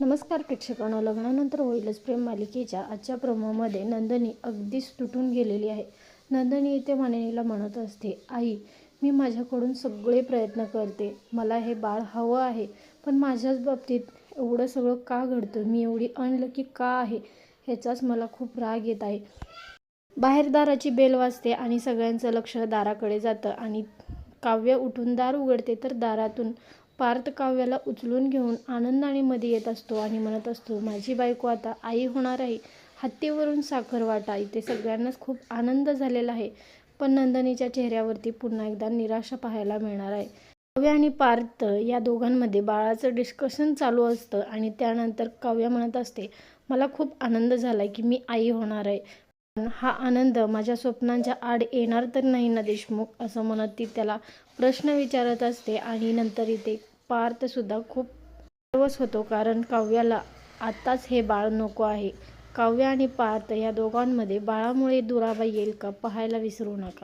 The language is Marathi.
नमस्कार प्रेक्षकांनो, लग्नानंतर होईलच प्रेम मालिकेच्या आजच्या प्रोमोमध्ये नंदिनी अगदीच तुटून गेलेली आहे. नंदिनी इथे मानिनीला म्हणत असते, आई मी माझ्याकडून सगळे प्रयत्न करते, मला हे बाळ हवं आहे, पण माझ्याच बाबतीत एवढं सगळं का घडतं, मी एवढी अनलकी का आहे, ह्याचाच मला खूप राग येत आहे. बाहेर दाराची बेल वाजते आणि सगळ्यांचं लक्ष दाराकडे जातं आणि काव्य उठून दार उघडते तर दारातून पार्थ काव्याला उचलून घेऊन आनंदाने मध्ये येत असतो आणि म्हणत असतो, माझी बायको आता आई होणार आहे. हत्तीवरून साखर वाटा. इथे सगळ्यांनाच खूप आनंद झालेला आहे, पण नंदिनीच्या चेहऱ्यावरती पुन्हा एकदा निराशा पाहायला मिळणार आहे. काव्य आणि पार्थ या दोघांमध्ये बाळाचं डिस्कशन चालू असतं आणि त्यानंतर काव्य म्हणत असते, मला खूप आनंद झाला की मी आई होणार आहे, पण हा आनंद माझ्या स्वप्नांच्या आड येणार तर नाही ना देशमुख, असं म्हणत ती त्याला प्रश्न विचारत असते. आणि नंतर इथे पार्थसुद्धा खूप नर्वस होतो, कारण काव्याला आताच हे बाळ नको आहे. काव्य आणि पार्थ या दोघांमध्ये बाळामुळे दुरावा येईल का, पाहायला विसरू नका.